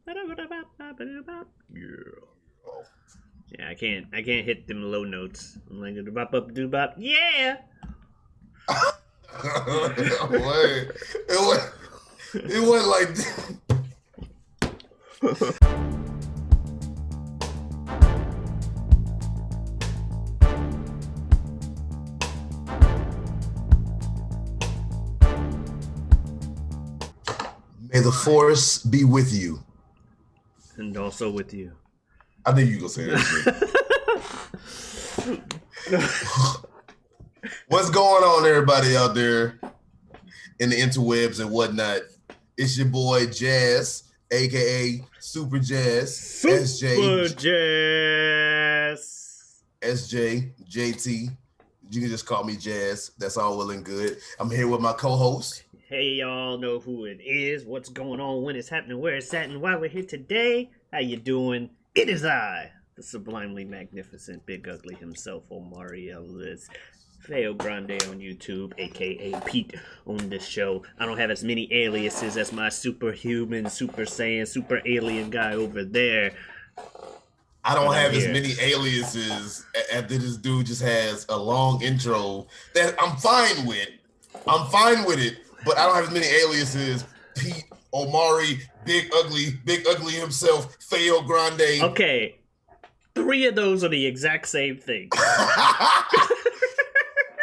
Yeah, I can't hit them low notes. I'm like bop up do bop. Yeah. Wait, it wasn't like may the force be with you. And also with you. I think you gonna say that shit. What's going on, everybody out there in the interwebs and whatnot? It's your boy Jazz, aka Superjaz, SJ, JT. You can just call me Jazz. That's all well and good. I'm here with my co-host. Hey, y'all know who it is, what's going on, when it's happening, where it's at, and why we're here today. How you doing? It is I, the sublimely magnificent Big Ugly himself, Omari feogrande on YouTube, aka Pete on this show. I don't have as many aliases as my superhuman, super saiyan, super alien guy over there. I don't have as many aliases as this dude just has a long intro that I'm fine with. I'm fine with it, but I don't have as many aliases. Pete, Omari, Big Ugly himself, feogrande. Okay, 3 of those are the exact same thing.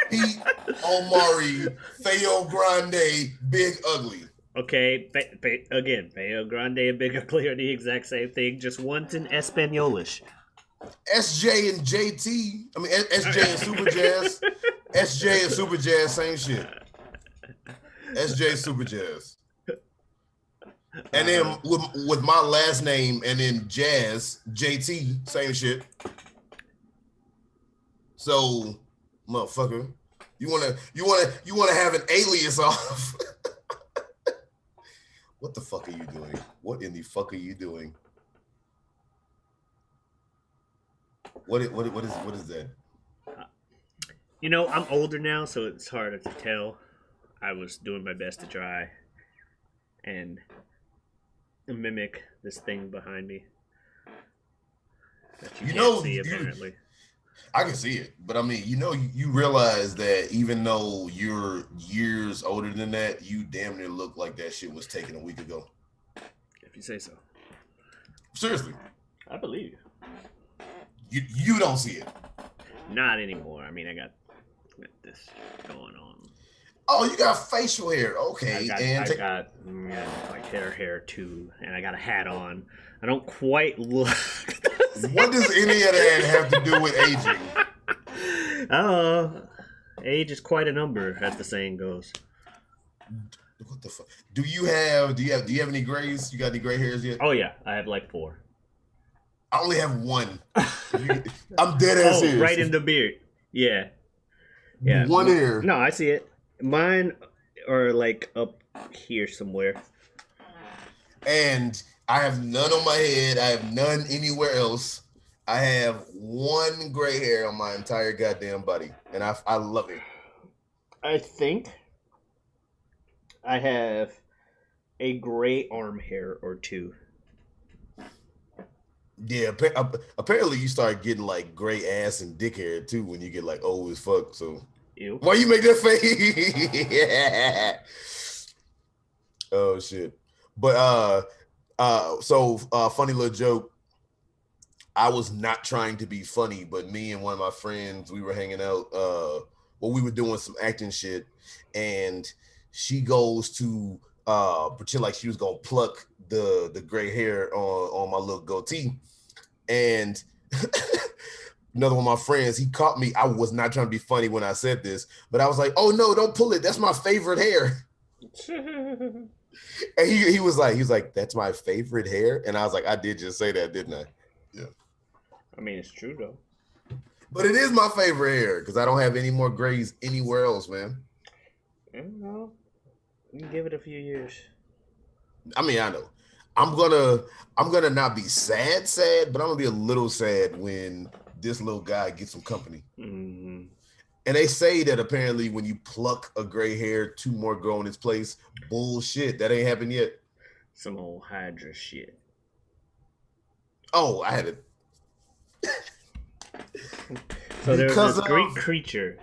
Pete, Omari, feogrande, Big Ugly. Okay, again, feogrande and Big Ugly are the exact same thing, just one's in Espanolish. SJ and JT, I mean SJ and Superjaz. SJ and Superjaz, same shit. SJ Superjaz. And then with my last name and then Jazz, JT, same shit. So, motherfucker, you wanna have an alias off. What the fuck are you doing? What in the fuck are you doing? What is that? You know, I'm older now, so it's harder to tell. I was doing my best to try and mimic this thing behind me that you can't see, apparently. I can see it, but I mean, you realize that even though you're years older than that, you damn near look like that shit was taken a week ago. If you say so. Seriously. I believe you. You don't see it. Not anymore. I mean, I got this going on. Oh, you got facial hair. Okay. I got like hair too, and I got a hat on. I don't quite look. What does any of that have to do with aging? Age is quite a number, as the saying goes. What the fuck? Do you have any grays? You got any gray hairs yet? Oh yeah, I have like 4. I only have 1. I'm dead ass serious. Right in the beard. Yeah. One hair. No, I see it. Mine are like up here somewhere. And I have none on my head. I have none anywhere else. I have 1 gray hair on my entire goddamn body. And I love it. I think I have a gray arm hair or 2. Yeah, apparently you start getting like gray ass and dick hair too when you get like old as fuck. So ew. Why you make that face? Yeah. Oh shit. But funny little joke. I was not trying to be funny, but me and one of my friends, we were hanging out. We were doing some acting shit, and she goes to pretend like she was gonna pluck the gray hair on my little goatee, and another one of my friends, he caught me. I was not trying to be funny when I said this, but I was like, "Oh no, don't pull it. That's my favorite hair." And he was like, "That's my favorite hair," and I was like, "I did just say that, didn't I?" Yeah. I mean, it's true though. But it is my favorite hair because I don't have any more grays anywhere else, man. No, you can give it a few years. I mean, I know. I'm gonna not be sad, but I'm gonna be a little sad when this little guy gets some company. Mm-hmm. And they say that apparently when you pluck a gray hair, 2 more grow in its place. Bullshit. That ain't happened yet. Some old Hydra shit. Oh, I had it. So there was Because this of great creature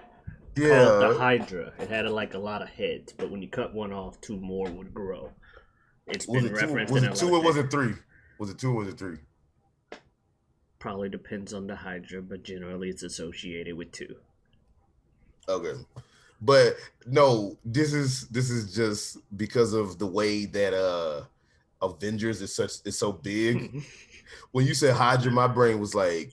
called the yeah. Hydra. It had like a lot of heads, but when you cut one off, two more would grow. It's Was been it two? referenced Was in a it lot two of or was things. it three? Was it two or was it three? Probably depends on the Hydra, but generally it's associated with two. Okay. But no, this is just because of the way that Avengers is so big. When you said Hydra, my brain was like,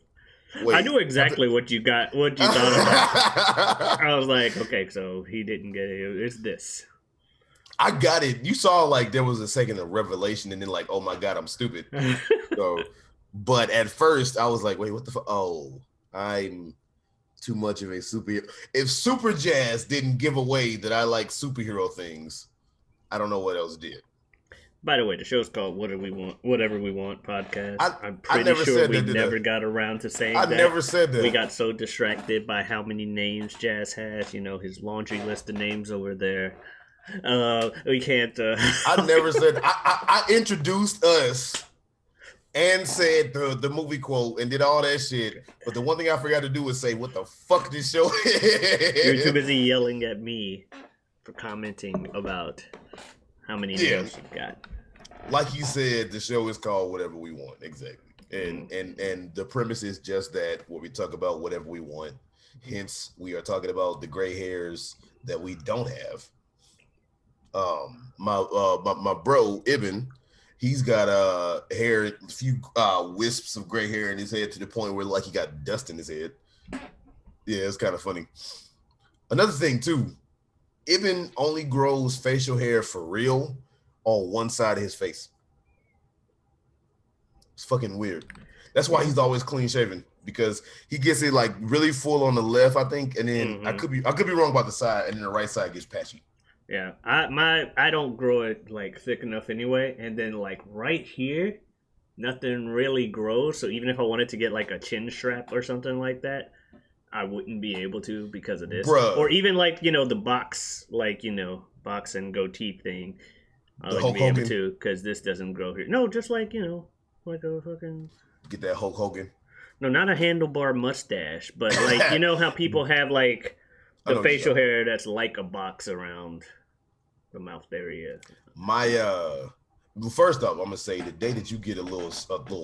I wait, knew exactly what you thought about. I was like, okay, so he didn't get it. It's this. I got it. You saw like there was a second of revelation, and then like, oh my god, I'm stupid. So, but at first I was like, wait, what the fuck? Oh, I'm too much of a superhero. If Superjaz didn't give away that I like superhero things, I don't know what else did. By the way, the show's called Whatever We Want podcast. I'm I pretty never sure said we that, did I? never got around to saying I that. never said We that. got so distracted by how many names Jazz has. His laundry list of names over there. We can't. I never said. I introduced us and said the movie quote and did all that shit. But the one thing I forgot to do was say what the fuck this show is. You're too busy yelling at me for commenting about how many names you've got. Like you said, the show is called Whatever We Want. Exactly. And the premise is just that, where we talk about whatever we want. Hence, we are talking about the gray hairs that we don't have. My bro Ibn, he's got hair, a few wisps of gray hair in his head, to the point where like he got dust in his head. Yeah, it's kind of funny. Another thing too, Ibn only grows facial hair for real on one side of his face. It's fucking weird. That's why he's always clean shaven, because he gets it like really full on the left, I think, and then I could be wrong about the side, and then the right side gets patchy. Yeah, I don't grow it like thick enough anyway, and then like right here, nothing really grows. So even if I wanted to get like a chin strap or something like that, I wouldn't be able to because of this. Bruh. Or even like the box, like box and goatee thing. I wouldn't be able to because this doesn't grow here. No, just like like a fucking get that Hulk Hogan. No, not a handlebar mustache, but like how people have like the facial hair that's like a box around the mouth area. First off, I'm gonna say the day that you get a little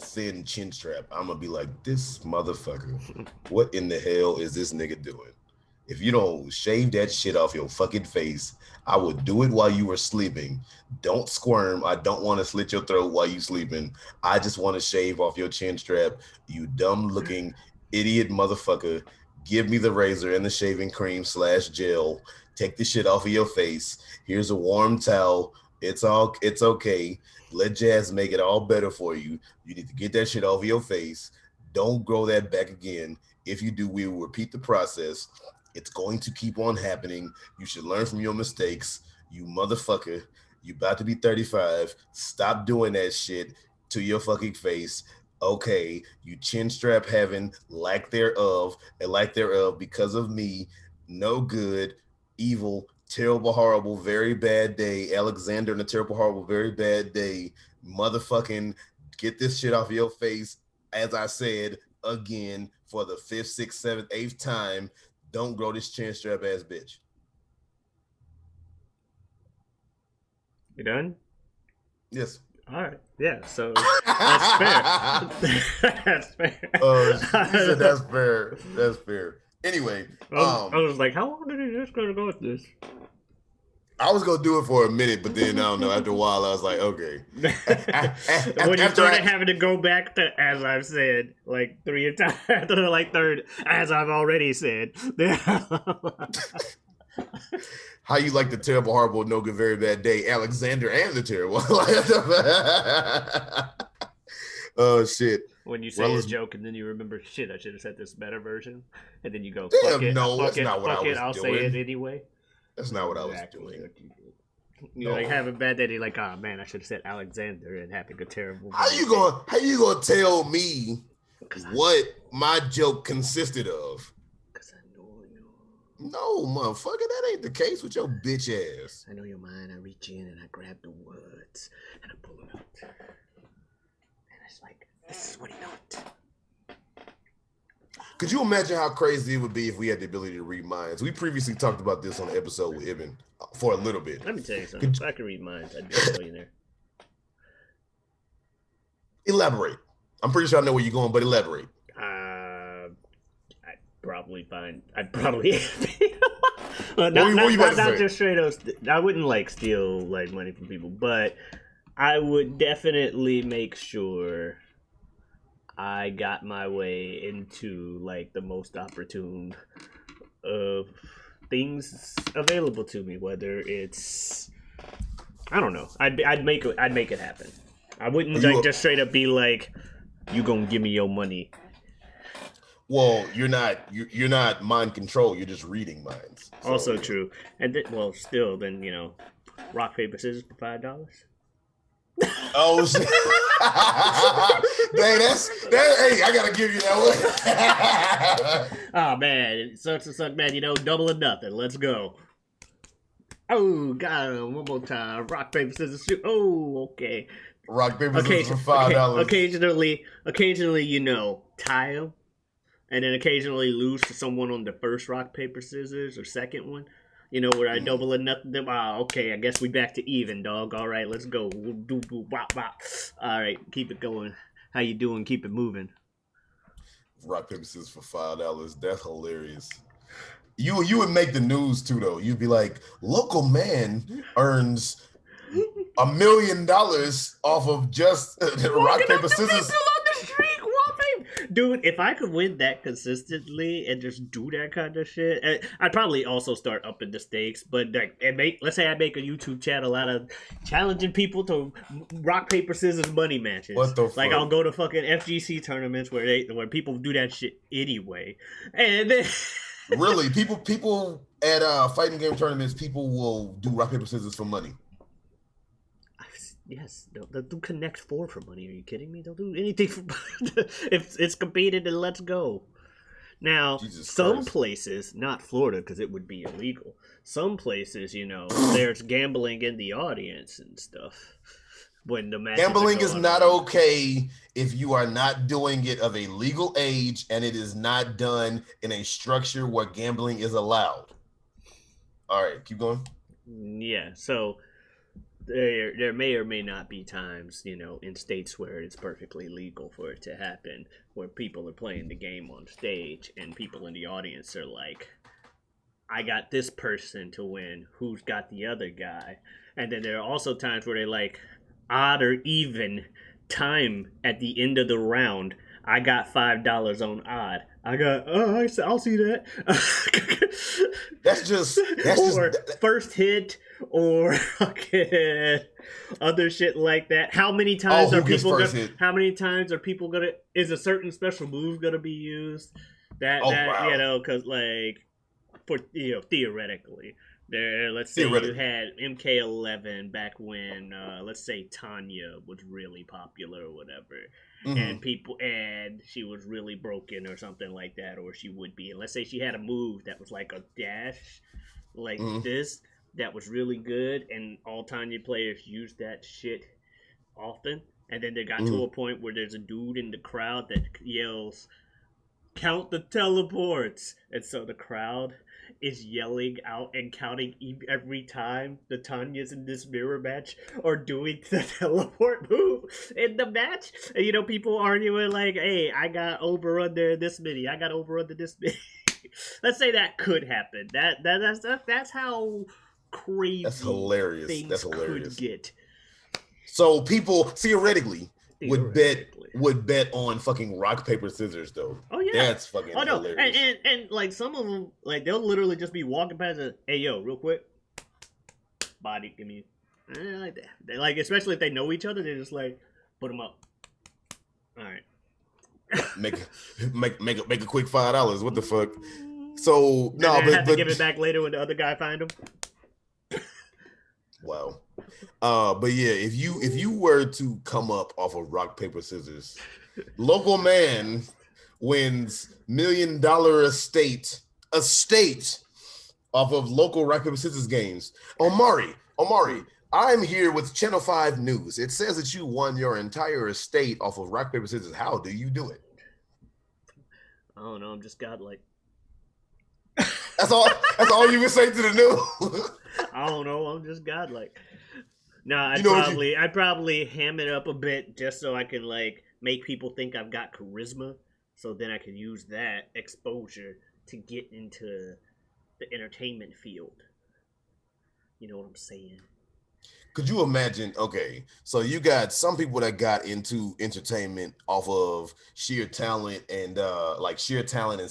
thin chin strap, I'm gonna be like, this motherfucker, what in the hell is this nigga doing? If you don't shave that shit off your fucking face, I would do it while you were sleeping. Don't squirm. I don't want to slit your throat while you sleeping. I just want to shave off your chin strap. You dumb looking idiot motherfucker. Give me the razor and the shaving cream / gel. Take the shit off of your face. Here's a warm towel. It's okay. Let Jazz make it all better for you. You need to get that shit off of your face. Don't grow that back again. If you do, we will repeat the process. It's going to keep on happening. You should learn from your mistakes. You motherfucker. You about to be 35. Stop doing that shit to your fucking face. Okay, you chin strap having lack thereof because of me. No good, evil, terrible, horrible, very bad day. Alexander and a terrible, horrible, very bad day. Motherfucking get this shit off your face. As I said again for the 5th, 6th, 7th, 8th time. Don't grow this chin strap ass bitch. You done? Yes. All right. Yeah. So that's fair. That's fair. She said that's fair. That's fair. Anyway, I was like, how long did he just go with this? I was gonna do it for a minute, but then I don't know. After a while, I was like, okay. When you started having to go back to, as I've said, like 3 times, after the like third, as I've already said. How you like the terrible, horrible, no good, very bad day, Alexander and the terrible. Oh shit. When you say a joke and then you remember, shit, I should have said this better version, and then you go, Damn, fuck it, no, fuck that's it, not what fuck I it, was I'll doing. say it anyway. That's not what I was doing. You're like have a bad day. You're like, oh man, I should have said Alexander and having a terrible. How you gonna tell me what my joke consisted of? Because I know you. No, motherfucker, that ain't the case with your bitch ass. I know your mind. I reach in and I grab the words and I pull them out. And I it's like, this is what he knows. Could you imagine how crazy it would be if we had the ability to read minds? We previously talked about this on the episode with Ibn for a little bit. Let me tell you something. If I could read minds, I'd be a millionaire. Elaborate. I'm pretty sure I know where you're going, but elaborate. I'd probably well, not just straight up. I wouldn't like steal like money from people, but I would definitely make sure I got my way into like the most opportune things available to me. Whether it's, I don't know, I'd make it happen. I wouldn't just straight up be like, "You gonna give me your money." Well, you're not mind control. You're just reading minds. So, also true, and still, then rock paper scissors for $5. Oh shit! Dang, hey, I gotta give you that one. Oh man, it sucks to suck, man. Double or nothing. Let's go. Oh, got him one more time. Rock paper scissors shoot. Oh, okay. Rock paper scissors for $5. Occasionally, tie them, and then occasionally lose to someone on the first rock paper scissors or second one. Where I double or nothing. Okay, I guess we back to even, dog. All right, let's go. Wop. All right, keep it going. How you doing? Keep it moving. Rock paper scissors for $5. That's hilarious. You would make the news too, though. You'd be like, local man earns $1 million off of just rock paper scissors. Dude, if I could win that consistently and just do that kind of shit, I'd probably also start upping the stakes. But let's say I make a YouTube channel out of challenging people to rock paper scissors money matches. What the fuck? Like I'll go to fucking FGC tournaments where people do that shit anyway, and then really people at fighting game tournaments, people will do rock paper scissors for money. Yes, they'll do Connect 4 for money. Are you kidding me? They'll do anything for if it's competed, then let's go. Now, some places, not Florida because it would be illegal. Some places, there's gambling in the audience and stuff. When the gambling is not okay if you are not doing it of a legal age and it is not done in a structure where gambling is allowed. All right, keep going. Yeah, so there may or may not be times, in states where it's perfectly legal for it to happen, where people are playing the game on stage and people in the audience are like, I got this person to win, who's got the other guy? And then there are also times where they like odd or even time at the end of the round. I got $5 on odd. I'll see that. That's just first hit or other shit like that. How many times are people gonna? Is a certain special move gonna be used? Because for theoretically. Let's say you had MK11 back when, let's say Tanya was really popular or whatever, and she was really broken or something like that, or she would be. And let's say she had a move that was like a dash, like this, that was really good, and all Tanya players used that shit often. And then they got to a point where there's a dude in the crowd that yells, "Count the teleports," and so the crowd is yelling out and counting every time the Tanyas in this mirror match are doing the teleport move in the match. And, people arguing like, hey, I got over under this many. I got over under this many. Let's say that could happen. That's how crazy things could get. So people theoretically would bet on fucking rock paper scissors though. Oh yeah, that's fucking hilarious. And like some of them, like they'll literally just be walking past and, hey yo, real quick, body, give me, like that. They, like especially if they know each other, they're just like put them up. All right, make a quick $5. What the fuck? So no, but have to give it back later when the other guy find them. Wow. But yeah, if you were to come up off of rock paper scissors, local man wins $1 million estate off of local rock paper scissors games. Omari, I'm here with Channel 5 News. It says that you won your entire estate off of rock, paper, scissors. How do you do it? I don't know. I'm just godlike. That's all you can say to the news. I don't know. I'm just godlike. No, I'd probably ham it up a bit just so I can like make people think I've got charisma. So then I can use that exposure to get into the entertainment field. You know what I'm saying? Could you imagine? Okay, so you got some people that got into entertainment off of sheer talent and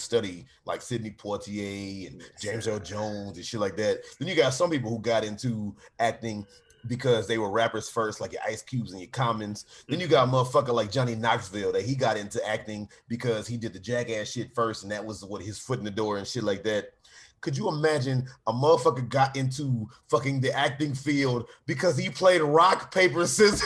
study, like Sidney Poitier and James Earl Jones and shit like that. Then you got some people who got into acting because they were rappers first, like your Ice Cubes and your Commons. Then you got a motherfucker like Johnny Knoxville that he got into acting because he did the Jackass shit first, and that was what his foot in the door and shit like that. Could you imagine a motherfucker got into fucking the acting field because he played rock, paper, scissors?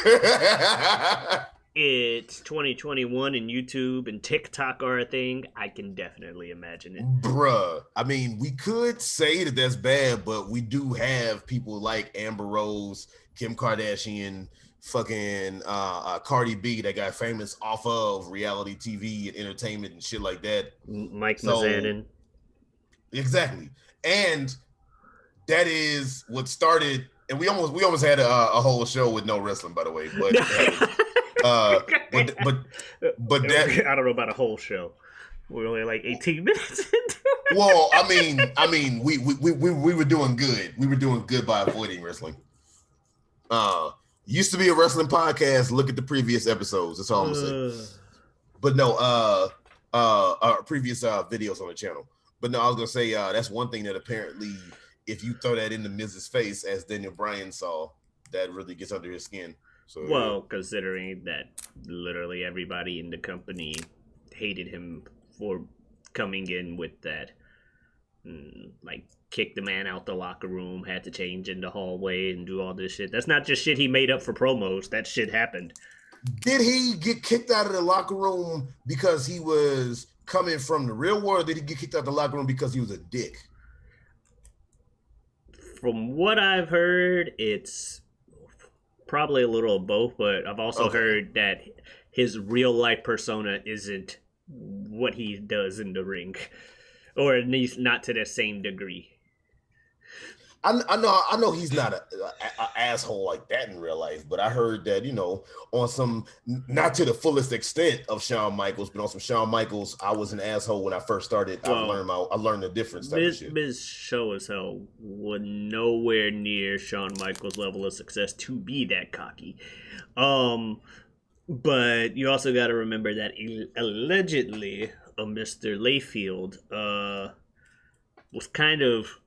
It's 2021 and YouTube and TikTok are a thing. I can definitely imagine it. Bruh. I mean, we could say that that's bad, but we do have people like Amber Rose, Kim Kardashian, fucking Cardi B that got famous off of reality TV and entertainment and shit like that. Mike Mazanin. Exactly. And that is what started, and we almost had a whole show with no wrestling, by the way, but but that, I don't know about a whole show. We're only like 18 minutes into it. Well, I mean we were doing good. We were doing good by avoiding wrestling. Used to be a wrestling podcast. Look at the previous episodes. That's all I'm gonna say. But no, our previous videos on the channel. But no, I was gonna say that's one thing that apparently, if you throw that in the Miz's face, as Daniel Bryan saw, that really gets under his skin. So, well, considering that literally everybody in the company hated him for coming in with that, like kick the man out the locker room, had to change in the hallway and do all this shit. That's not just shit he made up for promos. That shit happened. Did he get kicked out of the locker room because he was coming from the real world, or did he get kicked out of the locker room because he was a dick? From what I've heard, it's probably a little of both, but I've also heard that his real life persona isn't what he does in the ring, or at least not to the same degree. I know he's not an asshole like that in real life, but I heard that, you know, on some, not to the fullest extent of Shawn Michaels, but on some Shawn Michaels, I was an asshole when I first started. Well, I learned the difference. Miz show as hell was nowhere near Shawn Michaels' level of success to be that cocky. But you also got to remember that allegedly Mr. Layfield was kind of,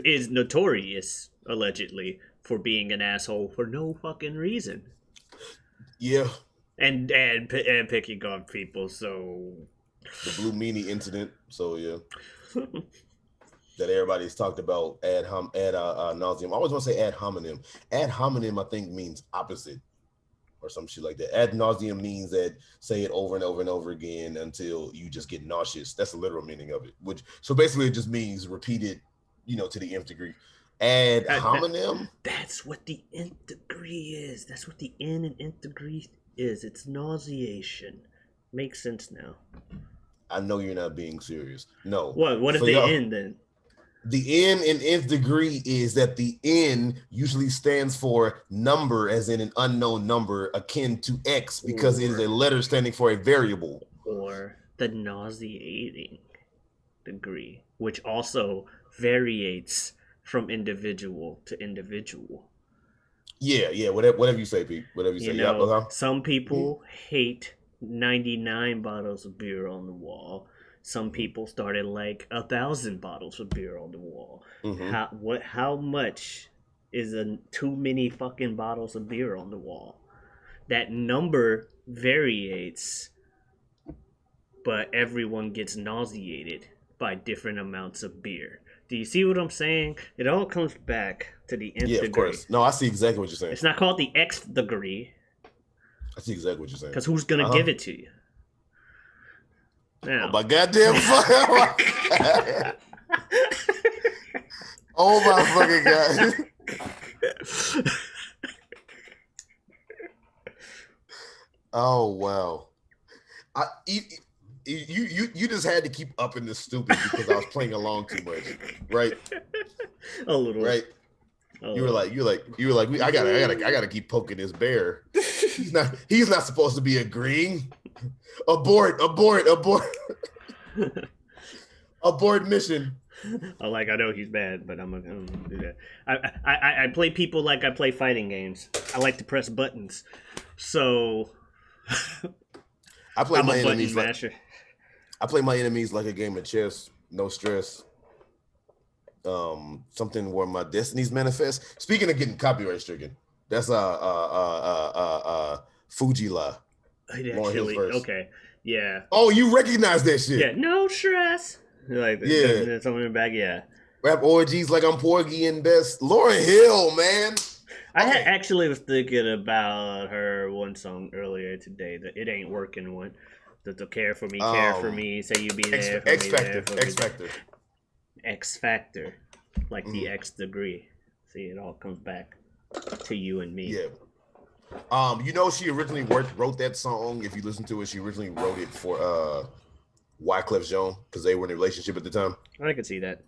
is notorious, allegedly, for being an asshole for no fucking reason. Yeah. And picking on people, so... The Blue Meanie incident, so yeah. That everybody's talked about ad nauseum. I always want to say ad hominem. Ad hominem, I think, means opposite or some shit like that. Ad nauseum means that say it over and over and over again until you just get nauseous. That's the literal meaning of it. So basically it just means repeated, you know, to the nth degree. Ad hominem? That's what the nth degree is. That's what the N in nth degree is. It's nauseation. Makes sense now. I know you're not being serious. No. What if the N then? The N in nth degree is that the N usually stands for number, as in an unknown number, akin to X, because it is a letter standing for a variable. Or the nauseating degree, which also variates from individual to individual. Yeah, whatever you say, Pete. Whatever you say. Know, some people hate 99 bottles of beer on the wall. Some people started like 1,000 bottles of beer on the wall. Mm-hmm. How much is too many fucking bottles of beer on the wall? That number variates, but everyone gets nauseated by different amounts of beer. Do you see what I'm saying? It all comes back to the nth degree. Yeah, of course. No, I see exactly what you're saying. It's not called the Xth degree. I see exactly what you're saying. Because who's going to give it to you? Now. Oh my goddamn fuck. Oh my fucking god. Oh wow. I you just had to keep upping the stupid because I was playing along too much, right? A little. Right. A You were little. like, I gotta keep poking this bear. He's not supposed to be agreeing. Abort, abort, abort, abort mission. I know he's bad, but I'm gonna do that. I play people like I play fighting games. I like to press buttons, so I play I'm a my button enemies like masher. I play my enemies like a game of chess, no stress. Something where my destinies manifest. Speaking of getting copyright stricken, that's Fujila, It Lauren Hill's actually verse. okay, yeah, Oh, you recognize that shit? yeah. No stress. Like Yeah. someone in the back, yeah. Rap orgies like I'm Porgy and Best. Lauren Hill, man. Okay. Actually was thinking about her one song earlier today. The "It Ain't Working" one. The care for me, say you be there for X me, Factor, there for X me. Factor. X Factor, like the X degree. See, it all comes back to you and me. Yeah. She originally wrote that song. If you listen to it, she originally wrote it for Wyclef Jean because they were in a relationship at the time. I can see that.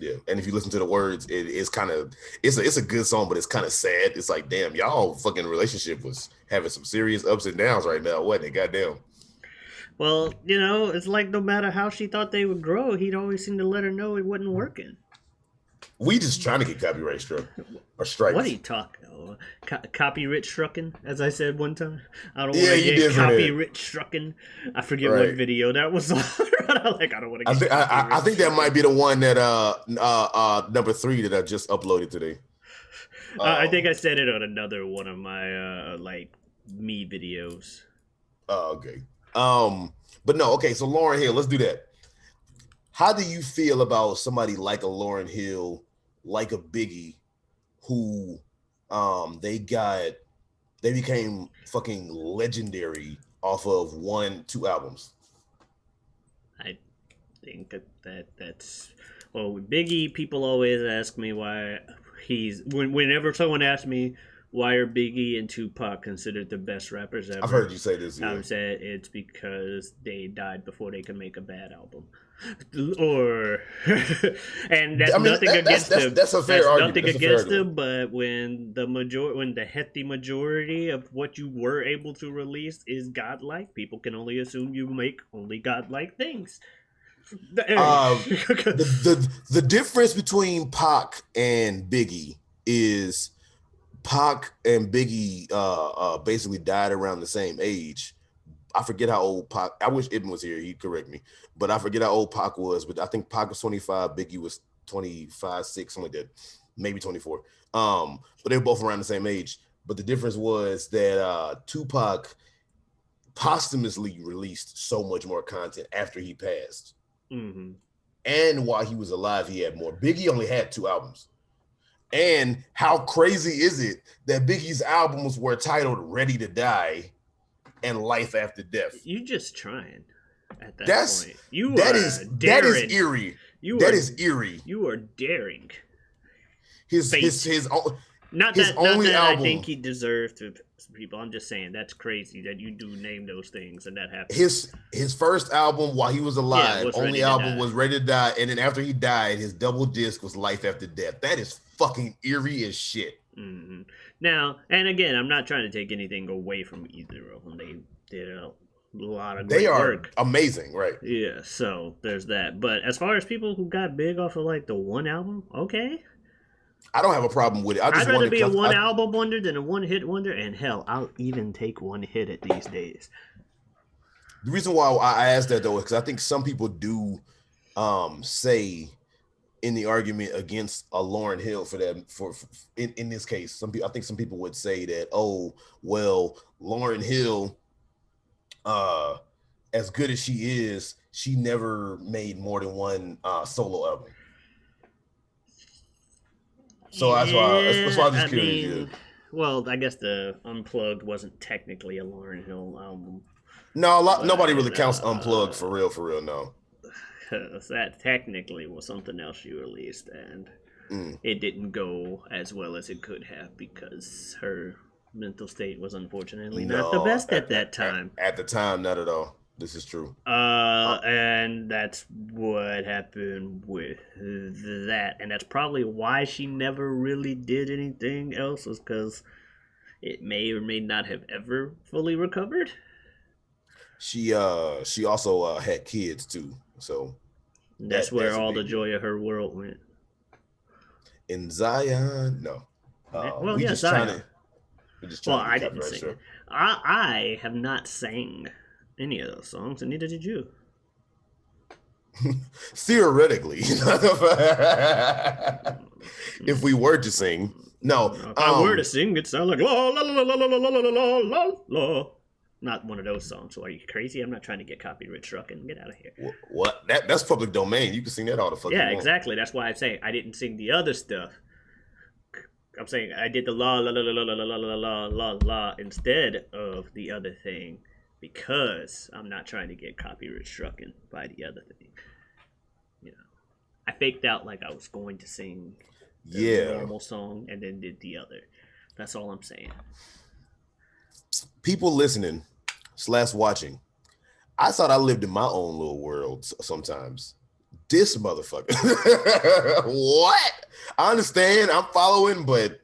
Yeah, and if you listen to the words, it's a good song, but it's kind of sad. It's like, damn, y'all fucking relationship was having some serious ups and downs right now, wasn't it? Goddamn. Well, it's like no matter how she thought they would grow, he'd always seem to let her know it wasn't working. We just trying to get copyright struck or strikes. What are you talking about? Copyright strucken, as I said one time. I don't Yeah, want to you get did say that. copyright strucken. I forget what Right. video that was on. I don't want to I get I think that might be the one that number 3 that I just uploaded today. I think I said it on another one of my like me videos. Oh, okay. But no, okay. So Lauren Hill, let's do that. How do you feel about somebody like a Lauren Hill, like a Biggie, who they became fucking legendary off of 1-2 albums? I think that's well with Biggie. People always ask me why whenever someone asks me why are Biggie and Tupac considered the best rappers ever. I've heard you say this. Yeah. I've said it's because they died before they could make a bad album. Or and that's nothing against them. That's a fair argument. Nothing That's against them, but when the hefty majority of what you were able to release is godlike, people can only assume you make only godlike things. The difference between Pac and Biggie is Pac and Biggie basically died around the same age. I forget how old Pac. I wish Ibn was here. He'd correct me. But I forget how old Pac was. But I think Pac was 25. Biggie was 25, 6, something like that. Maybe 24. But they were both around the same age. But the difference was that Tupac posthumously released so much more content after he passed. Mm-hmm. And while he was alive, he had more. Biggie only had 2 albums. And how crazy is it that Biggie's albums were titled Ready to Die and Life After Death? You just trying at that point. That is eerie. That is eerie. You are daring. His not his that only album. I think he deserved to people. I'm just saying that's crazy that you do name those things and that happened. His first album while he was alive, only album was Ready to Die, and then after he died, his double disc was Life After Death. That is fucking eerie as shit. Mm-hmm. Now, and again, I'm not trying to take anything away from either of them. They did a lot of great work. Amazing, right? Yeah, so there's that. But as far as people who got big off of like the one album, okay. I don't have a problem with it. I'd rather be a one album wonder than a one hit wonder, and hell, I'll even take one hit at these days. The reason why I asked that though is because I think some people do say in the argument against a Lauren Hill for that in this case, I think some people would say that, oh well, Lauren Hill, as good as she is, she never made more than one solo album. So that's why I'm just curious. Well, I guess the Unplugged wasn't technically a Lauren Hill album. No, nobody really counts Unplugged for real. No. That technically was something else she released, and it didn't go as well as it could have because her mental state was unfortunately not the No, best at that time. at the time, not at all. This is true. And that's what happened with that, and that's probably why she never really did anything else, was because it may or may not have ever fully recovered. She also had kids too, so That's where that's a all the big deal. joy of her world went. In Zion, no. Well, We yeah, just trying Zion. to we're just Well, trying to I get didn't copyright sing struck. it. I have not sang any of those songs, and neither did you. Theoretically, if we were to sing, no. If I were to sing, it'd sound like la la la la la la la la la la la. Not one of those songs. So are you crazy? I'm not trying to get copyright struck and get out of here. What? That's public domain. You can sing that all the fuck you Yeah, want. exactly. That's why I'm saying I didn't sing the other stuff. I'm saying I did the la la la la la la la la la la la instead of the other thing because I'm not trying to get copyright struck by the other thing. You know, I faked out like I was going to sing the normal song and then did the other. That's all I'm saying. People listening / watching, I thought I lived in my own little world sometimes. This motherfucker. What? I understand. I'm following, but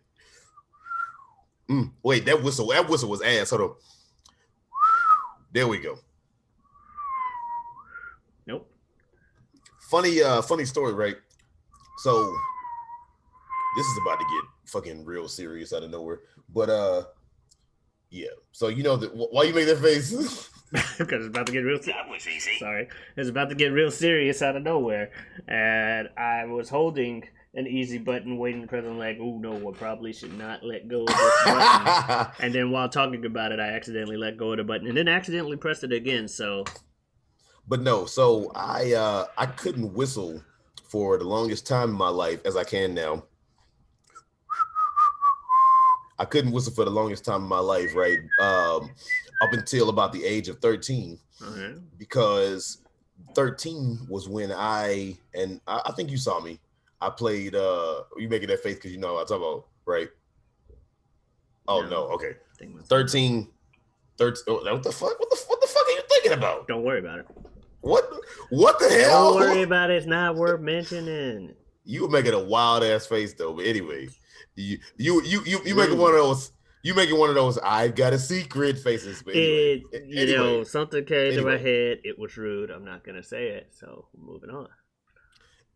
wait, that whistle was ass. Hold on. There we go. Nope. Funny story, right? So this is about to get fucking real serious out of nowhere. But yeah. So you know that why you make that face? Because it's about to get real. That was easy. Sorry, it's about to get real serious out of nowhere, and I was holding an easy button, waiting to press. I'm like, oh no, I probably should not let go of this button. And then while talking about it, I accidentally let go of the button, and then accidentally pressed it again. So, but no, so I couldn't whistle for the longest time in my life as I can now. I couldn't whistle for the longest time in my life, right? Up until about the age of 13, because 13 was when I think you saw me. I played. You making that face because you know what I'm talking about, right? Oh no, okay. 13. What the fuck? What the fuck are you thinking about? Don't worry about it. What the hell? Don't worry about it. It's not worth mentioning. You were making a wild ass face though. But anyway, you making one of those. You making one of those I've got a secret faces. But anyway, something came to my head. It was rude. I'm not gonna say it. So moving on.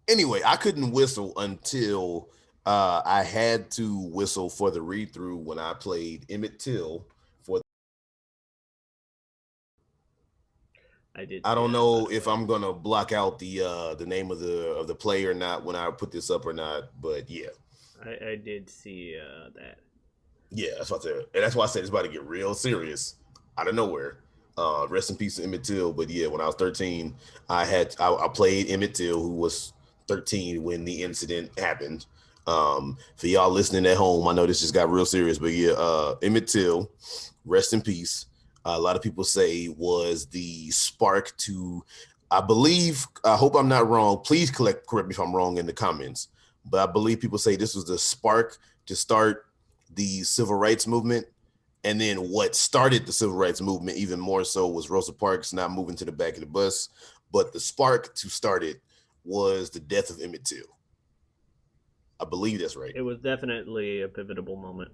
Anyway, I couldn't whistle until I had to whistle for the read through when I played Emmett Till for. I don't know if I'm gonna block out the name of the player or not when I put this up or not, but yeah. I did see that. Yeah, that's what I said. And that's why I said it's about to get real serious out of nowhere. Rest in peace to Emmett Till. But yeah, when I was 13, I played Emmett Till, who was 13 when the incident happened. For y'all listening at home, I know this just got real serious, but yeah, Emmett Till, rest in peace. A lot of people say was the spark to, I believe, I hope I'm not wrong. Please correct me if I'm wrong in the comments. But I believe people say this was the spark to start the civil rights movement. And then what started the civil rights movement even more so was Rosa Parks not moving to the back of the bus. But the spark to start it was the death of Emmett Till. I believe that's right. It was definitely a pivotal moment.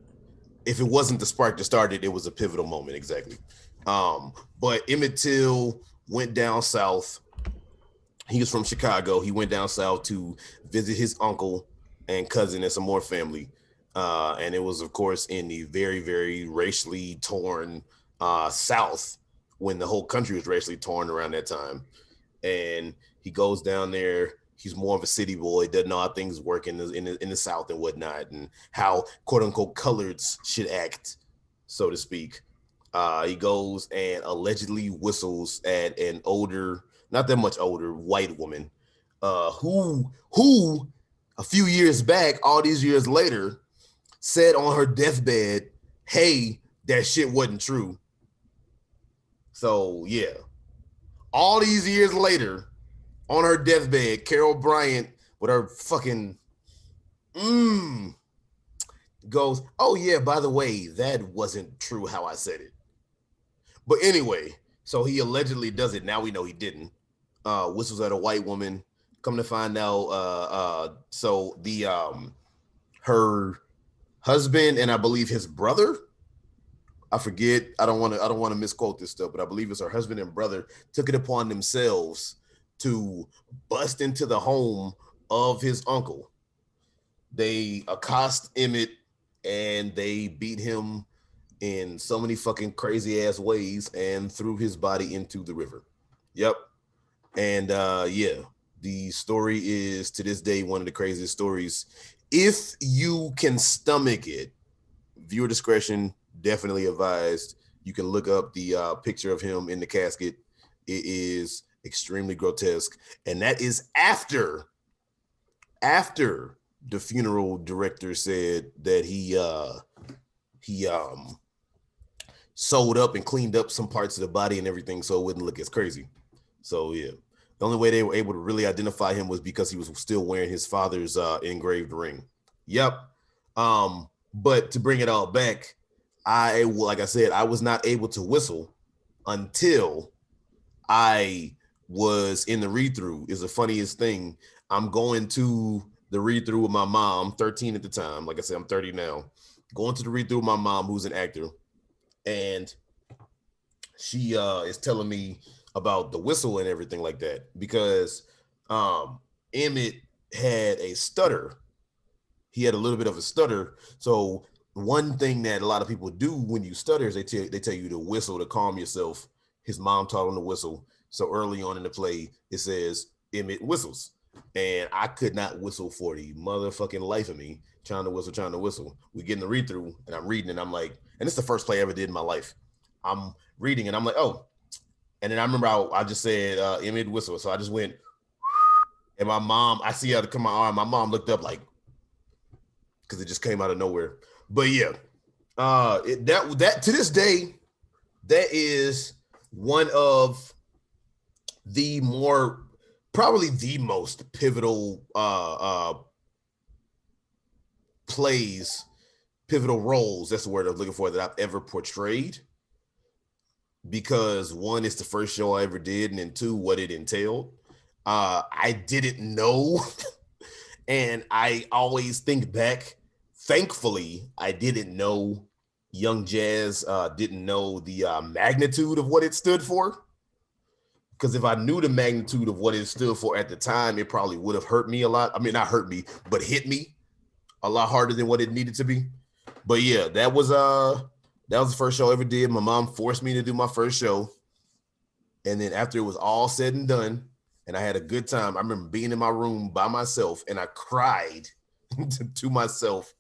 If it wasn't the spark that started, it was a pivotal moment, exactly. But Emmett Till went down south. He was from Chicago. He went down south to visit his uncle and cousin and some more family. And it was, of course, in the very, very racially torn South when the whole country was racially torn around that time. And he goes down there. He's more of a city boy, doesn't know how things work in the South and whatnot, and how quote unquote coloreds should act, so to speak. He goes and allegedly whistles at an older, not that much older, white woman, who a few years back, all these years later, said on her deathbed, "Hey, that shit wasn't true." So yeah, all these years later, on her deathbed, Carol Bryant with her fucking goes, "Oh yeah, by the way, that wasn't true how I said it." But anyway, so he allegedly does it. Now we know he didn't. Whistles at a white woman. Come to find out, so the her husband and I believe his brother. I forget. I don't want to misquote this stuff, but I believe it's her husband and brother took it upon themselves to bust into the home of his uncle. They accost Emmett and they beat him in so many fucking crazy ass ways and threw his body into the river. Yep. And yeah, the story is to this day one of the craziest stories. If you can stomach it, viewer discretion definitely advised. You can look up the picture of him in the casket. It is extremely grotesque, and that is after the funeral director said that he sewed up and cleaned up some parts of the body and everything so it wouldn't look as crazy. So yeah, the only way they were able to really identify him was because he was still wearing his father's engraved ring. Yep. But to bring it all back, like I said, I was not able to whistle until I was in the read through. Is the funniest thing. I'm going to the read through with my mom, 13 at the time. Like I said, I'm 30 now. Going to the read through with my mom, who's an actor, and she is telling me about the whistle and everything like that because Emmett had a stutter. He had a little bit of a stutter. So one thing that a lot of people do when you stutter is they tell you to whistle to calm yourself. His mom taught him to whistle. So early on in the play, it says Emmett whistles. And I could not whistle for the motherfucking life of me, trying to whistle. We get in the read through and I'm reading and I'm like, and it's the first play I ever did in my life. I'm reading and I'm like, oh. And then I remember I just said Emmett whistle. So I just went, and my mom, I see how to come my arm. My mom looked up like, because it just came out of nowhere. But yeah, that to this day, that is one of the more probably the most pivotal plays, pivotal roles. That's the word I was looking for that I've ever portrayed. Because one, it's the first show I ever did, and then two, what it entailed. I didn't know, and I always think back. Thankfully, I didn't know. Young Jazz didn't know the magnitude of what it stood for. Because if I knew the magnitude of what it stood for at the time, it probably would have hurt me a lot. I mean, not hurt me, but hit me a lot harder than what it needed to be. But yeah, that was the first show I ever did. My mom forced me to do my first show. And then after it was all said and done, and I had a good time, I remember being in my room by myself and I cried to myself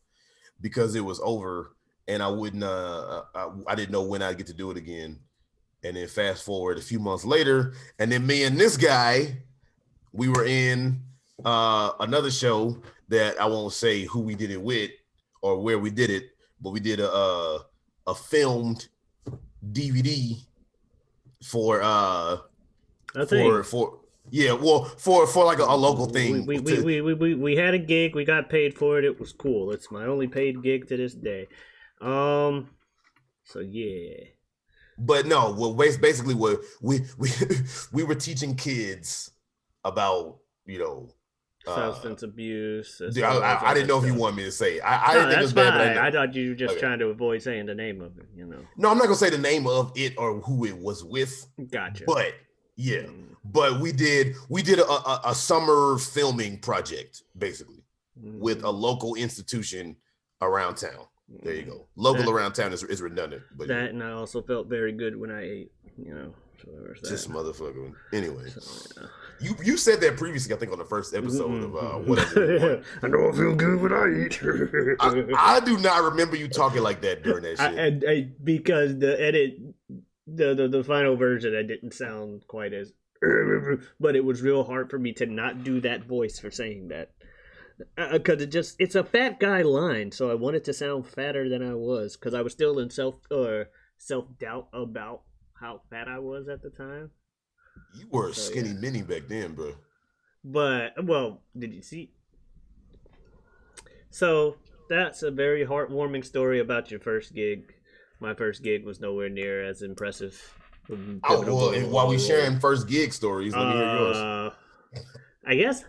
because it was over and I wouldn't, I didn't know when I'd get to do it again. And then fast forward a few months later, and then me and this guy, we were in another show that I won't say who we did it with or where we did it, but we did a filmed DVD for yeah, well for like a local thing. We had a gig. We got paid for it. It was cool. It's my only paid gig to this day. So yeah. But no, well, basically what we were teaching kids about, substance abuse. I didn't know if you want me to say. I didn't think it was fine. bad, but I thought you were just trying to avoid saying the name of it. No, I'm not gonna say the name of it or who it was with. Gotcha. But yeah, but we did a summer filming project basically with a local institution around town. There you go. Local around town is redundant, but that, and I also felt very good when I ate. So just motherfucker. Anyway, so, yeah. You said that previously, I think, on the first episode of whatever. I know I feel good when I eat. I do not remember you talking like that during that shit. Because the edit, the final version, I didn't sound quite as. But it was real hard for me to not do that voice for saying that. Because it's a fat guy line, so I wanted to sound fatter than I was, because I was still in self doubt about how fat I was at the time. You were a skinny mini back then, bro. But well, did you see? So That's a very heartwarming story about your first gig. My first gig was nowhere near as impressive. Oh, Pivotal well, while we role. sharing first gig stories, let me hear yours. I guess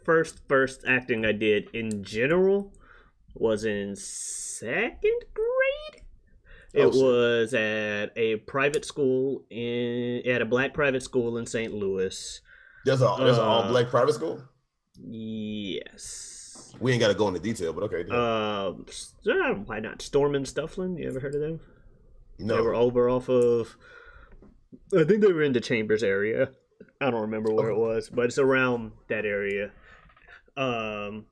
first acting I did in general was in second grade. Oh It shit. was at a private school at a black private school in St. Louis. There's an all black private school. Yes. We ain't got to go into detail, but okay. Why not? Storm and Stufflin. You ever heard of them? They were No. over off of. I think they were in the Chambers area. I don't remember where it Okay. was, but it's around that area. Um,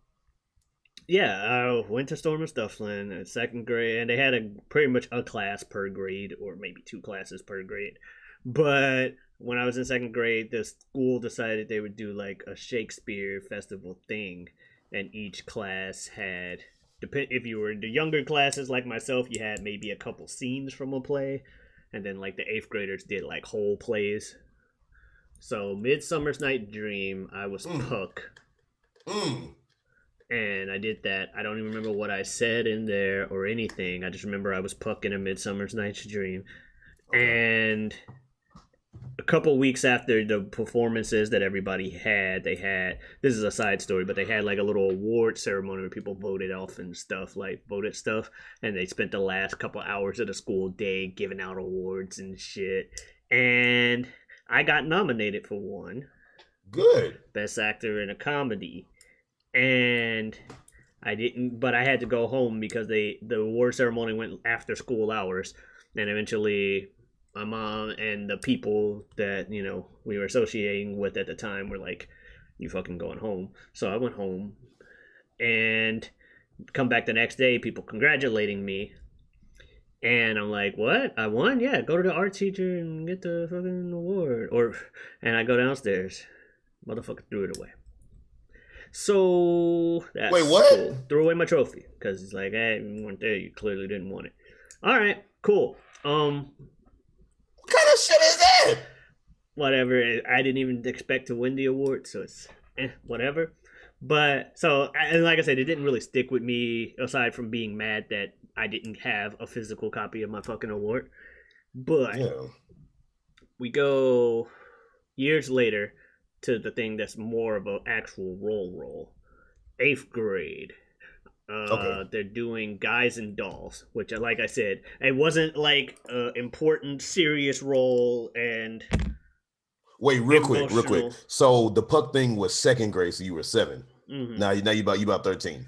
yeah, I went to Storm and Stufflin in second grade, and they had pretty much a class per grade, or maybe two classes per grade. But when I was in second grade, the school decided they would do like a Shakespeare festival thing, and each class had. If you were in the younger classes like myself, you had maybe a couple scenes from a play, and then like the eighth graders did like whole plays. So Midsummer's Night Dream, I was Mm. Puck, Mm. and I did that. I don't even remember what I said in there or anything. I just remember I was Puck in A Midsummer's Night's Dream. Okay. And a couple weeks after the performances that everybody had, they had this is a side story, but they had like a little award ceremony where people voted off and stuff, like voted stuff, and they spent the last couple hours of the school day giving out awards and shit. And I got nominated for one, Good. Best Actor in a Comedy, and I didn't, but I had to go home because the award ceremony went after school hours, and eventually my mom and the people that we were associating with at the time were like, "You fucking going home?" So I went home and come back the next day, people congratulating me, and I'm like, "What? I won? Yeah, go to the art teacher and get the fucking award." And I go downstairs, motherfucker threw it away. So Wait, that's what? cool. Threw away my trophy because he's like, "Hey, you weren't there. You clearly didn't want it." All right, cool. What kind of shit is that? Whatever. I didn't even expect to win the award, so it's whatever. But so, and like I said, it didn't really stick with me aside from being mad that I didn't have a physical copy of my fucking award. But Yeah. we go years later to the thing that's more of an actual role. Eighth grade. Okay. They're doing Guys and Dolls, which, like I said, it wasn't like an important, serious role and Wait, real quick. emotional. So the Puck thing was second grade, so you were 7. Mm-hmm. Now you about 13.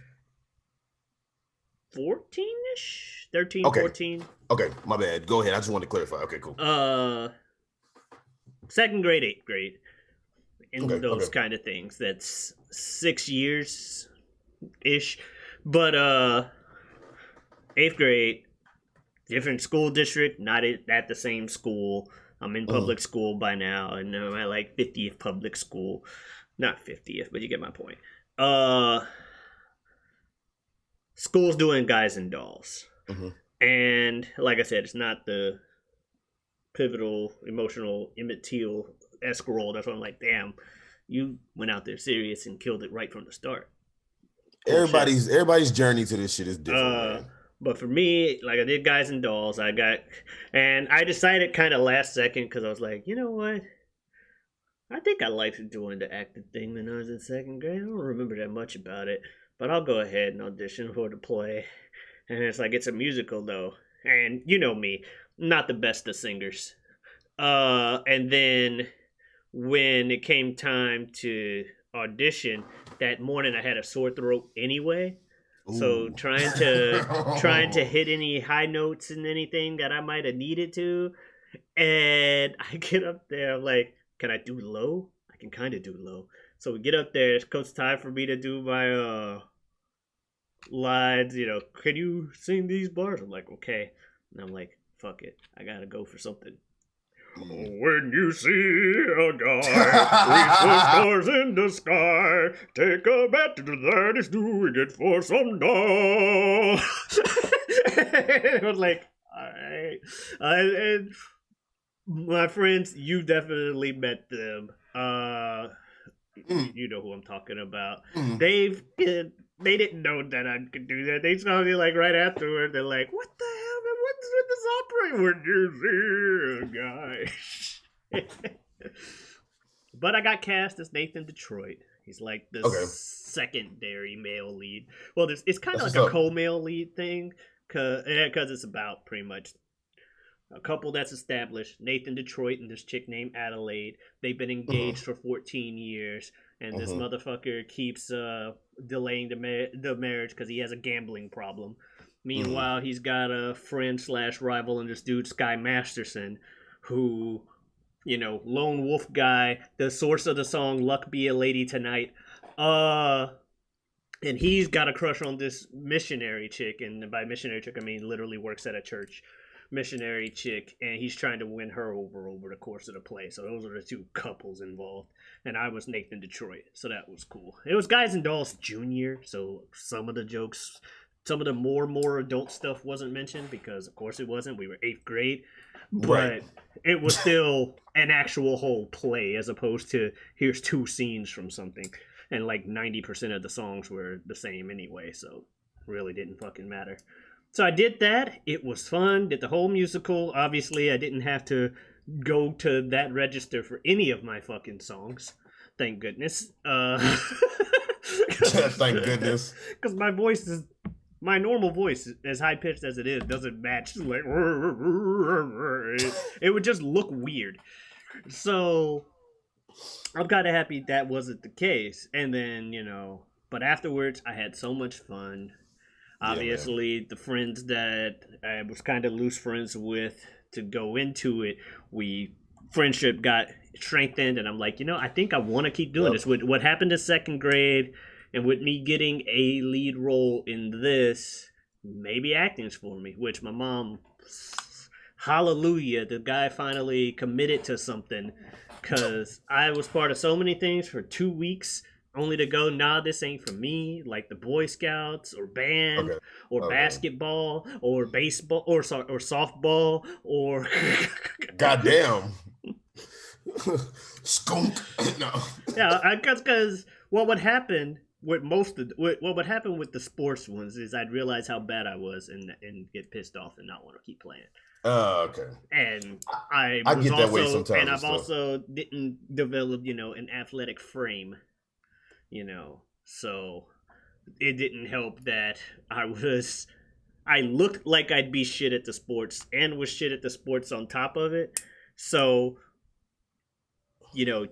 14-ish? 13, Okay. 14. Okay, my bad. Go ahead. I just wanted to clarify. Okay, cool. Second grade, eighth grade. In Okay, those okay. kind of things. That's 6 years ish. But eighth grade, different school district, not at the same school. I'm in public school by now, and I'm at like 50th public school. Not 50th, but you get my point. School's doing Guys and Dolls. Mm-hmm. And like I said, it's not the pivotal, emotional, Emmett Till-esque role. That's why I'm like, damn, you went out there serious and killed it right from the start. Cool Everybody's journey to this shit is different, man. But for me, like I did Guys and Dolls, and I decided kind of last second because I was like, you know what? I think I liked doing the acting thing when I was in second grade. I don't remember that much about it, but I'll go ahead and audition for the play. And it's like, it's a musical though, and you know me, not the best of singers. And then when it came time to audition that morning, I had a sore throat anyway. So Ooh. trying to hit any high notes and anything that I might have needed to, and I get up there, I'm like, can I do low? I can kind of do low. So we get up there. It comes time for me to do my lines. Can you sing these bars? I'm like, okay. And I'm like, fuck it. I gotta go for something. When you see a guy reach the stars in the sky, take a bet that he's doing it for some dough. I was like, all right. And my friends, you definitely met them. You know who I'm talking about. Mm. They've They didn't know that I could do that. They saw me like right afterward. They're like, "What the hell? Man? What's with this opera? When you see a guy?" But I got cast as Nathan Detroit. He's like the Okay, secondary male lead. Well, it's kind of that's like what's a up. co-male lead thing, cause it's about pretty much a couple that's established. Nathan Detroit and this chick named Adelaide. They've been Hmm. engaged for 14 years, and this Hmm. motherfucker keeps delaying the marriage because he has a gambling problem. Hmm. Meanwhile, he's got a friend slash rival in this dude Sky Masterson, who, lone wolf guy, the source of the song "Luck Be a Lady Tonight." Uh, and he's got a crush on this missionary chick, and by missionary chick I mean literally works at a church. Missionary chick, and he's trying to win her over the course of the play. So those are the two couples involved, and I was Nathan Detroit, so that was cool. It was Guys and Dolls Junior, so some of the jokes, some of the more adult stuff wasn't mentioned because of course it wasn't. We were 8th grade, Right. but it was still an actual whole play as opposed to here's 2 scenes from something, and like 90% of the songs were the same anyway, so really didn't fucking matter. So I did that. It was fun. Did the whole musical. Obviously, I didn't have to go to that register for any of my fucking songs. Thank goodness. Thank goodness. Because my voice is my normal voice, as high pitched as it is, doesn't match. Like it would just look weird. So I'm kind of happy that wasn't the case. And then but afterwards, I had so much fun. Yeah, man. Obviously, the friends that I was kind of loose friends with to go into it, we friendship got strengthened, and I'm like, I think I want to keep doing Yep. this. With what happened in 2nd grade, and with me getting a lead role in this, maybe acting's for me. Which my mom, hallelujah, the guy finally committed to something, because I was part of so many things for 2 weeks only to go, nah, this ain't for me, like the Boy Scouts or band Okay. or Okay. basketball or baseball or softball or Goddamn. Skunk. No. yeah, because what would happen with what would happen with the sports ones is I'd realize how bad I was and get pissed off and not want to keep playing. Okay. And I get that way sometimes and I've stuff. also didn't develop an athletic frame, so it didn't help that I looked like I'd be shit at the sports and was shit at the sports on top of it. So, you know,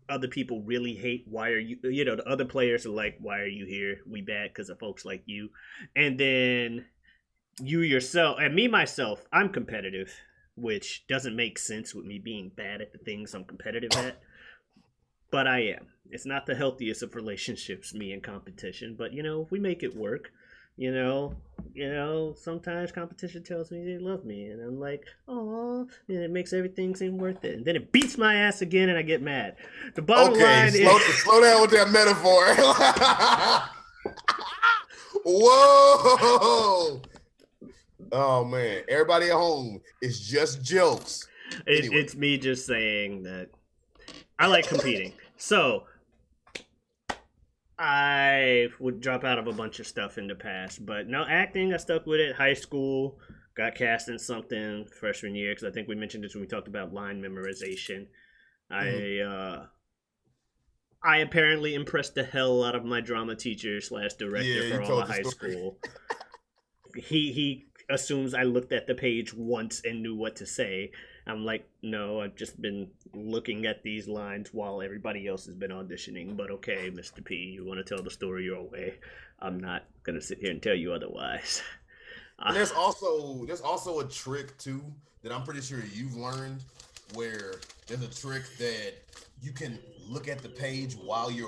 other people really hate why are you the other players are like, why are you here? We bad because of folks like you. And then you yourself and me myself, I'm competitive, which doesn't make sense with me being bad at the things I'm competitive at. But I am. It's not the healthiest of relationships, me and competition. But we make it work. Sometimes competition tells me they love me, and I'm like, oh, and it makes everything seem worth it. And then it beats my ass again, and I get mad. The bottom Okay, line is, slow down with that metaphor. Whoa! Oh man, everybody at home, it's just jokes. Anyway, it's me just saying that I like competing. So I would drop out of a bunch of stuff in the past, but no acting. I stuck with it. High school, got cast in something freshman year because I think we mentioned this when we talked about line memorization. mhm. I apparently impressed the hell out of my drama teacher slash director Yeah, you for all told of the high story. school. He assumes I looked at the page once and knew what to say. I'm like, no, I've just been looking at these lines while everybody else has been auditioning. But okay, Mr. P, you want to tell the story your way. I'm not gonna sit here and tell you otherwise. And Uh, there's also a trick too that I'm pretty sure you've learned where there's a trick that you can look at the page while you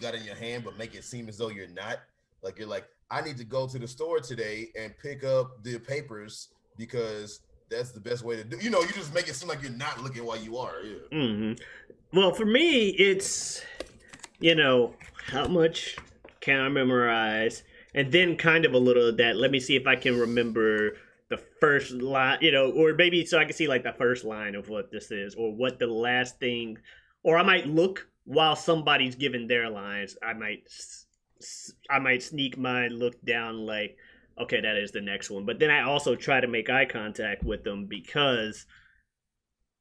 got it in your hand, but make it seem as though you're not. Like you're like, I need to go to the store today and pick up the papers because that's the best way to do. You just make it seem like you're not looking while you are. Yeah. hmm Well, for me, it's you know how much can I memorize, and then kind of a little of that. Let me see if I can remember the first line, or maybe so I can see like the first line of what this is, or what the last thing, or I might look while somebody's giving their lines. I might I might sneak my look down like, okay, that is the next one. But then I also try to make eye contact with them because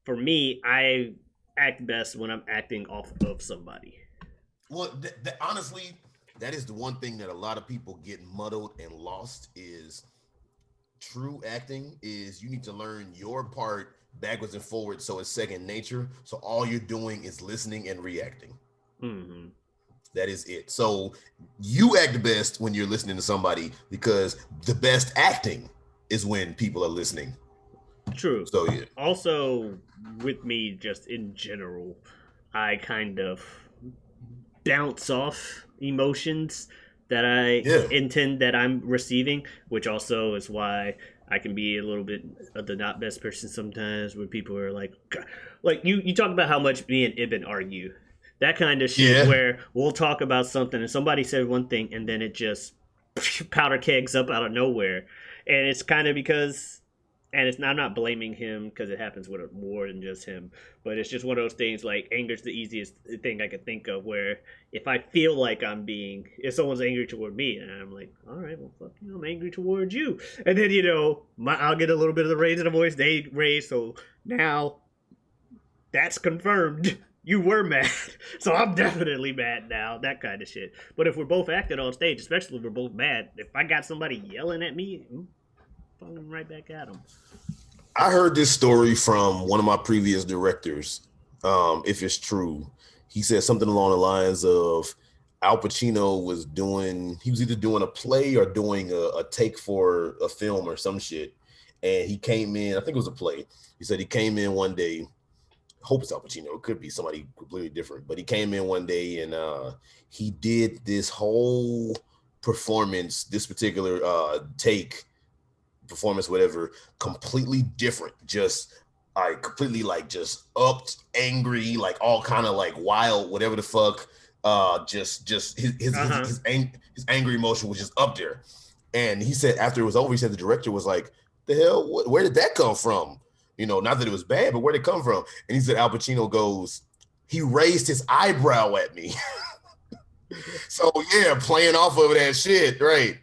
for me, I act best when I'm acting off of somebody. Well, honestly, that is the one thing that a lot of people get muddled and lost is true acting is you need to learn your part backwards and forwards so it's second nature. So all you're doing is listening and reacting. Mm-hmm. That is it. So you act best when you're listening to somebody because the best acting is when people are listening. True. So yeah. Also, with me, just in general, I kind of bounce off emotions that I Yeah. intend that I'm receiving, which also is why I can be a little bit of the not best person sometimes where people are like you talk about how much me and Ibn argue. That kind of shit Yeah. where we'll talk about something and somebody said one thing and then it just powder kegs up out of nowhere. And it's kind of because and I'm not blaming him because it happens with more than just him, but it's just one of those things like anger's the easiest thing I could think of. Where if I feel like if someone's angry toward me, and I'm like, all right, well, fuck you, I'm angry towards you, and then I'll get a little bit of the raise in the voice they raise, so now that's confirmed. You were mad, so I'm definitely mad now. That kind of shit. But if we're both acting on stage, especially if we're both mad, if I got somebody yelling at me, falling right back at him. I heard this story from one of my previous directors. If it's true, he said something along the lines of Al Pacino he was either doing a play or doing a take for a film or some shit. And he came in, I think it was a play. He said he came in one day, hope it's Al Pacino, it could be somebody completely different, but he came in one day and he did this whole performance, this particular performance, whatever, completely different. Just completely like just upped, angry, like all kind of like wild, whatever the fuck. Just his angry emotion was just up there. And he said after it was over, he said the director was like, "The hell? Where did that come from? Not that it was bad, but where did it come from?" And he said Al Pacino goes, "He raised his eyebrow at me." So yeah, playing off of that shit, right?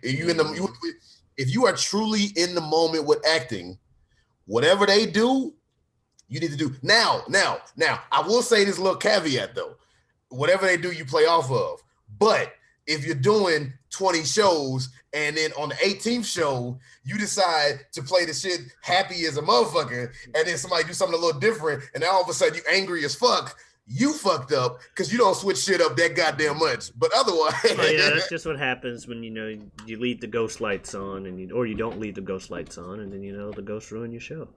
If you are truly in the moment with acting, whatever they do, you need to do. Now, I will say this little caveat though. Whatever they do, you play off of. But if you're doing 20 shows and then on the 18th show, you decide to play the shit happy as a motherfucker, and then somebody do something a little different, and then all of a sudden you angry as fuck, you fucked up because you don't switch shit up that goddamn much. But otherwise, that's just what happens when you leave the ghost lights on, or you don't leave the ghost lights on, and then the ghosts ruin your show.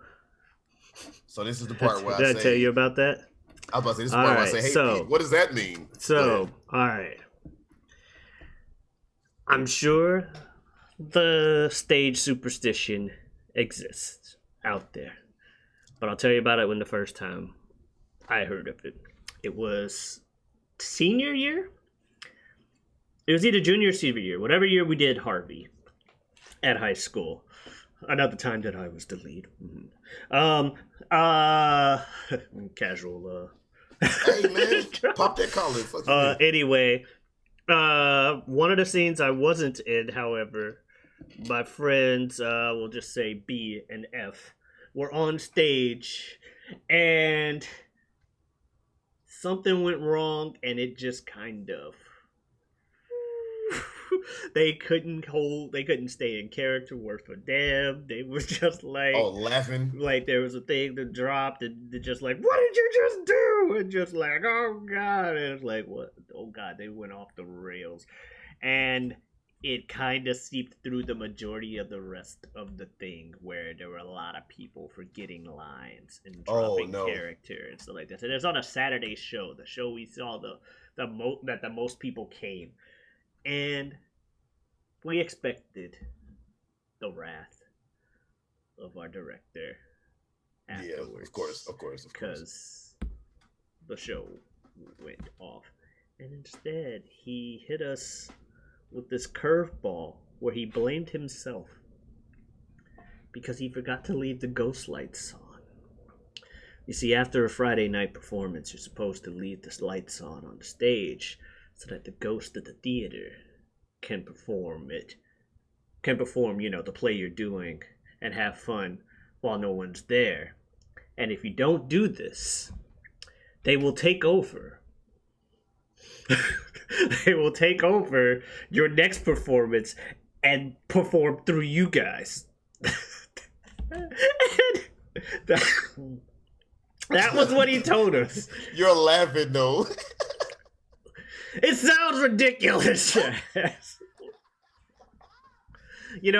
So this is the part where did I tell you about that? I was about to say this is the part where I say, "Hey, so, Pete, what does that mean?" So, all right, I'm sure the stage superstition exists out there, but I'll tell you about it when the first time I heard of it. It was senior year. It was either junior or senior year, whatever year we did Harvey at high school. Another time that I was the lead. Casual. Hey man, pop that collar. Anyway, one of the scenes I wasn't in, however, my friends, we'll just say B and F, were on stage, and something went wrong, and it just kind of they couldn't stay in character worth for them. They were just like laughing, like there was a thing that dropped and they're just like, what did you just do? And just like, oh god. And it's like, what? Oh god, they went off the rails. And it kind of seeped through the majority of the rest of the thing, where there were a lot of people forgetting lines and dropping character and stuff like that. And it's on a Saturday show, the show we saw the most people came. And we expected the wrath of our director afterwards. Yeah, of course. Because the show went off. And instead, he hit us with this curveball where he blamed himself because he forgot to leave the ghost lights on. You see, after a Friday night performance, you're supposed to leave the lights on the stage so that the ghost of the theater can perform it. Can perform, the play you're doing and have fun while no one's there. And if you don't do this, they will take over. They will take over your next performance and perform through you guys. that, that was what he told us. You're laughing though. It sounds ridiculous. You're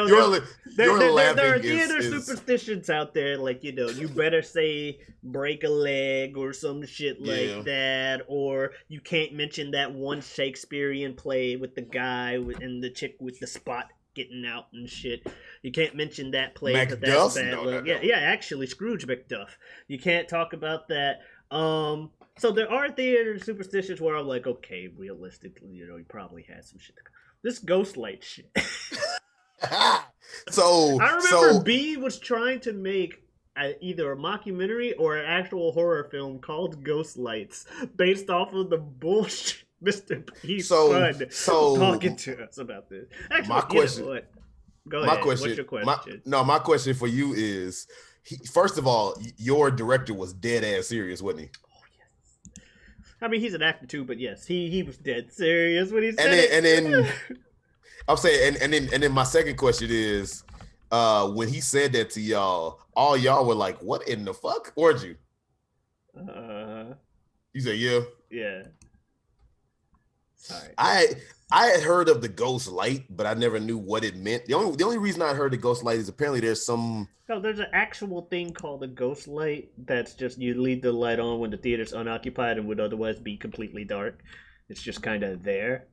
there laughing. are theater superstitions out there, like, you better say break a leg or some shit like that, or you can't mention that one Shakespearean play with the guy and the chick with the spot getting out and shit. You can't mention that play because that's bad luck. No. Yeah, actually, Scrooge McDuff. You can't talk about that. So there are theater superstitions where I'm like, okay, realistically, you probably had some shit. This ghost light shit. So I remember B was trying to make either a mockumentary or an actual horror film called Ghost Lights based off of the bullshit Mr. P's talking to us about this. Actually, my question. Go ahead. What's your question? My question for you is, first of all, your director was dead ass serious, wasn't he? Oh yes. I mean, he's an actor too, but yes, he was dead serious when he said and then I'm saying, and then my second question is, when he said that to y'all, all y'all were like, "What in the fuck?" Weren't you? You said, "Yeah." Yeah. Sorry. I had heard of the ghost light, but I never knew what it meant. The only reason I heard the ghost light is apparently there's some. No, there's an actual thing called a ghost light. That's just you leave the light on when the theater's unoccupied and would otherwise be completely dark. It's just kind of there,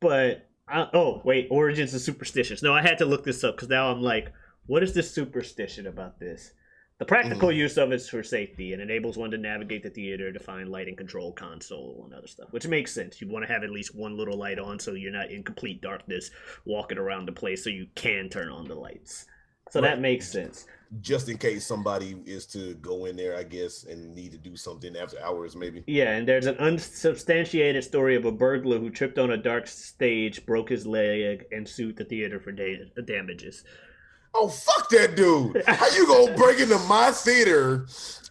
but. Origins of superstitions. No, I had to look this up because now I'm like, what is this superstition about this? The practical use of it's for safety and enables one to navigate the theater to find lighting control console and other stuff, which makes sense. You want to have at least one little light on so you're not in complete darkness walking around the place so you can turn on the lights. So that makes sense. Just in case somebody is to go in there, I guess, and need to do something after hours, maybe. Yeah, and there's an unsubstantiated story of a burglar who tripped on a dark stage, broke his leg, and sued the theater for damages. Oh, fuck that dude. How you gonna break into my theater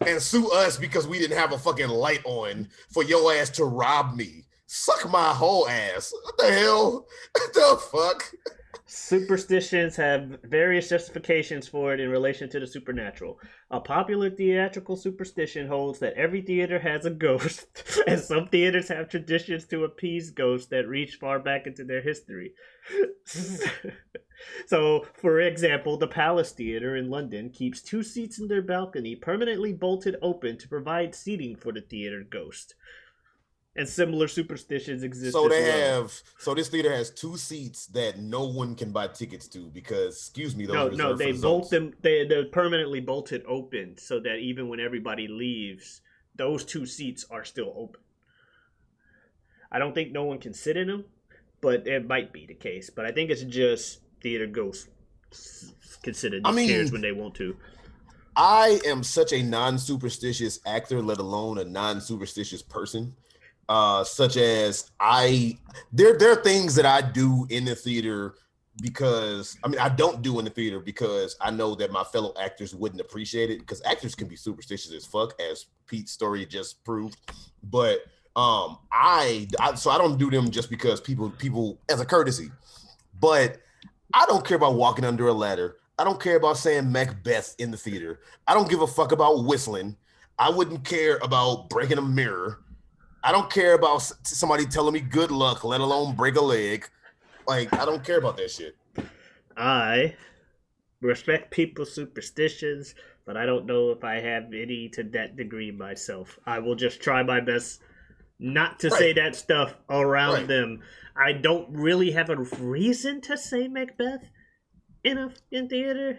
and sue us because we didn't have a fucking light on for your ass to rob me? Suck my whole ass. What the hell? What the fuck? Superstitions have various justifications for it in relation to the supernatural. A popular theatrical superstition holds that every theater has a ghost, and some theaters have traditions to appease ghosts that reach far back into their history. So, for example, the Palace Theatre in London keeps 2 seats in their balcony permanently bolted open to provide seating for the theater ghost. And similar superstitions exist. So this theater has 2 seats that no one can buy tickets to because, excuse me, they bolt them. They're permanently bolted open so that even when everybody leaves, those 2 seats are still open. I don't think no one can sit in them, but it might be the case. But I think it's just theater ghosts consider these chairs when they want to. I am such a non-superstitious actor, let alone a non-superstitious person. Such as there are things that I do in the theater because I don't do in the theater because I know that my fellow actors wouldn't appreciate it because actors can be superstitious as fuck, as Pete's story just proved. But so I don't do them just because people as a courtesy. But I don't care about walking under a ladder. I don't care about saying Macbeth in the theater. I don't give a fuck about whistling. I wouldn't care about breaking a mirror. I don't care about somebody telling me good luck, let alone break a leg. Like, I don't care about that shit. I respect people's superstitions, but I don't know if I have any to that degree myself. I will just try my best not to say that stuff around them. I don't really have a reason to say Macbeth in theater.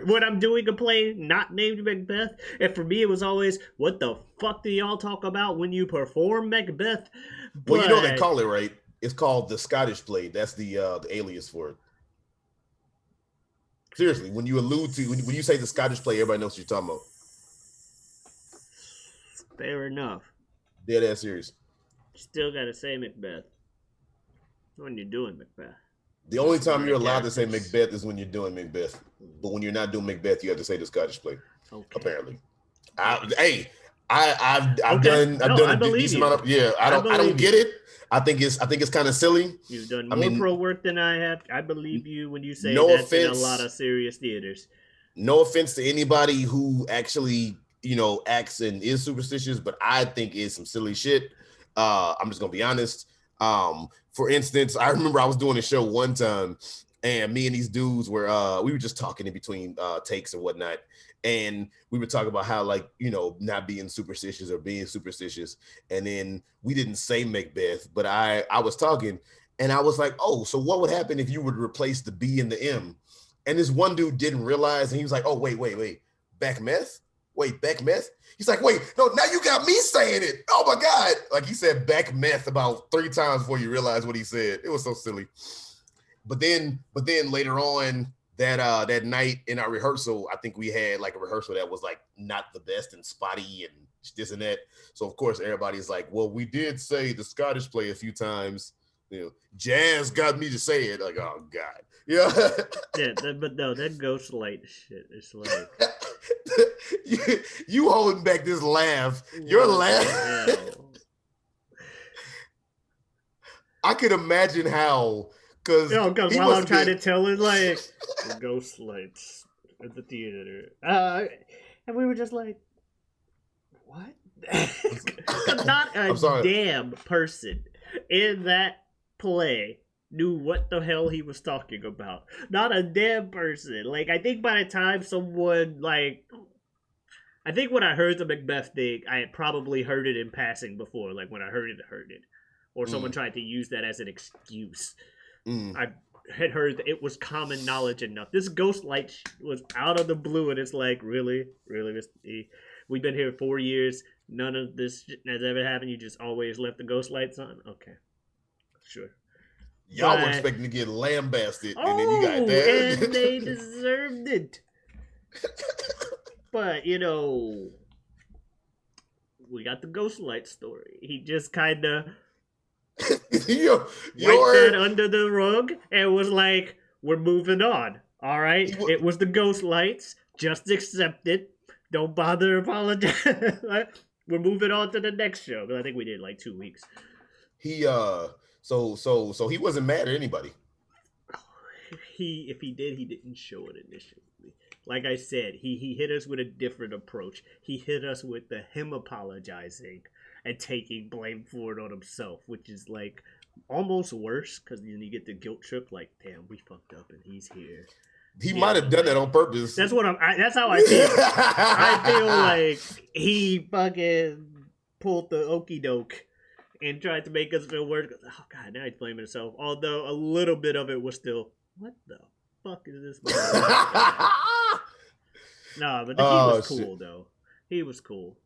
When I'm doing a play not named Macbeth, and for me it was always, what the fuck do y'all talk about when you perform Macbeth? But, well, you know they call it right. It's called the Scottish play. That's the alias for it. Seriously, when you allude to when you say the Scottish play, everybody knows what you're talking about. Fair enough. Dead ass serious. Still gotta say Macbeth. When you're doing Macbeth. The only time you're allowed to say Macbeth is when you're doing Macbeth. But when you're not doing Macbeth, you have to say the Scottish play. Okay. Apparently. I've done a decent amount of I don't get it. I think it's kind of silly. You've done more pro work than I have. I believe you when you say that's in a lot of serious theaters. No offense to anybody who actually, acts and is superstitious, but I think it's some silly shit. I'm just gonna be honest. For instance, I remember I was doing a show one time, and me and these dudes we were just talking in between takes and whatnot. And we were talking about how, like, not being superstitious or being superstitious. And then we didn't say Macbeth, but I was talking and I was like, oh, so what would happen if you would replace the B and the M? And this one dude didn't realize, and he was like, oh, wait, Backmeth? Wait, Backmeth? He's like, wait, no, now you got me saying it. Oh my God. Like, he said Backmeth about 3 times before you realize what he said. It was so silly. But then later on, that night in our rehearsal, I think we had like a rehearsal that was like not the best and spotty and this and that. So of course everybody's like, well, we did say the Scottish play a few times. Jazz got me to say it. Like, oh God. Yeah. But no, that ghost light shit is like you holding back this laugh. Your laugh. Yeah. I could imagine how. Because while I'm trying to tell it, like, the ghost lights at the theater. And we were just like, what? Not a damn person in that play knew what the hell he was talking about. Not a damn person. Like, I think by the time someone, like, I think when I heard the Macbeth thing, I had probably heard it in passing before. Like, when I heard it. Or someone tried to use that as an excuse. I had heard that it was common knowledge enough. This ghost light was out of the blue, and it's like, really, Mr. E? We've been here 4 years. None of this has ever happened. You just always left the ghost lights on? Okay. Sure. Y'all were expecting to get lambasted, and then you got that. And they deserved it. But, we got the ghost light story. He just kind of wiped that under the rug and was like, we're moving on. All right? It was the ghost lights. Just accept it. Don't bother apologizing. We're moving on to the next show. But I think we did like 2 weeks. He so he wasn't mad at anybody. If he did, he didn't show it initially. Like I said, he hit us with a different approach. He hit us with him apologizing and taking blame for it on himself, which is like almost worse because then you get the guilt trip. Like, damn, we fucked up and he's here. He might have done that on purpose. That's what that's how I feel. I feel like he fucking pulled the okie doke and tried to make us feel worse. Oh God, now he's blaming himself. Although a little bit of it was still, what the fuck is this? Nah, but he was cool though. He was cool.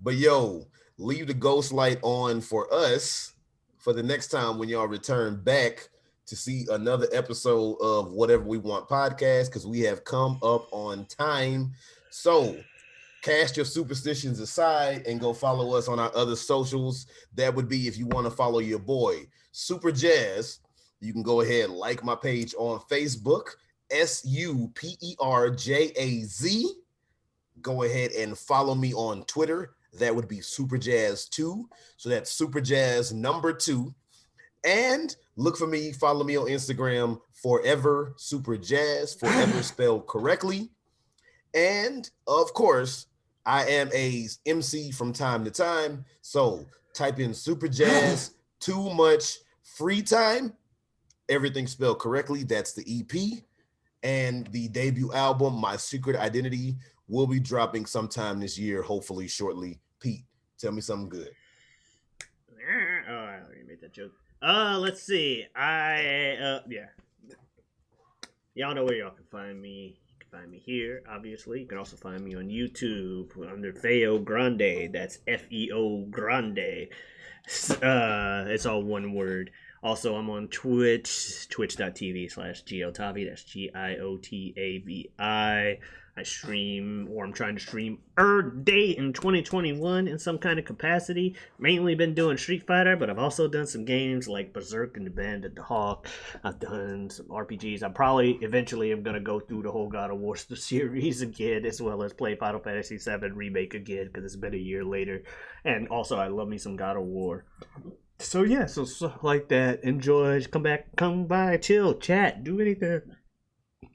But yo, leave the ghost light on for us for the next time when y'all return back to see another episode of Whatever We Want podcast, because we have come up on time. So cast your superstitions aside and go follow us on our other socials. That would be if you want to follow your boy, Superjaz. You can go ahead and like my page on Facebook, Superjaz. Go ahead and follow me on Twitter. That would be Superjaz2. So that's Superjaz number 2. And look for me, follow me on Instagram, Forever Superjaz, forever spelled correctly. And of course, I am a MC from time to time. So type in Superjaz, too much free time. Everything spelled correctly. That's the EP. And the debut album, My Secret Identity, will be dropping sometime this year, hopefully shortly. Pete, tell me something good. Oh, I already made that joke. Let's see. Yeah. Y'all know where y'all can find me. You can find me here, obviously. You can also find me on YouTube under feogrande. That's Feo Grande. It's all one word. Also, I'm on Twitch, twitch.tv/Giotavi. That's Giotavi. I stream, or I'm trying to stream, day in 2021 in some kind of capacity. Mainly been doing Street Fighter, but I've also done some games like Berserk and the Band of the Hawk. I've done some RPGs. I probably eventually am going to go through the whole God of War series again, as well as play Final Fantasy VII Remake again, because it's been a year later. And also, I love me some God of War. So yeah, so like that. Enjoy. Come by, chill, chat, do anything.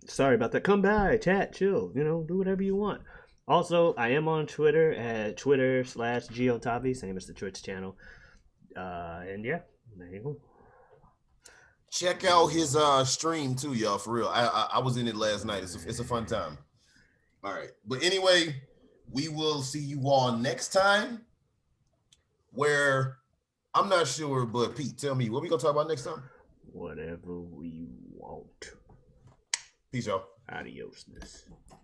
Sorry about that. Come by, chat, chill. Do whatever you want. Also, I am on Twitter at Twitter/Geotavi, same as the Twitch channel. And yeah, there you go. Check out his stream too, y'all. For real, I was in it last night. It's a fun time. All right, but anyway, we will see you all next time. Where I'm not sure, but Pete, tell me what we gonna talk about next time. Whatever we want. Peace, y'all. Adiosness.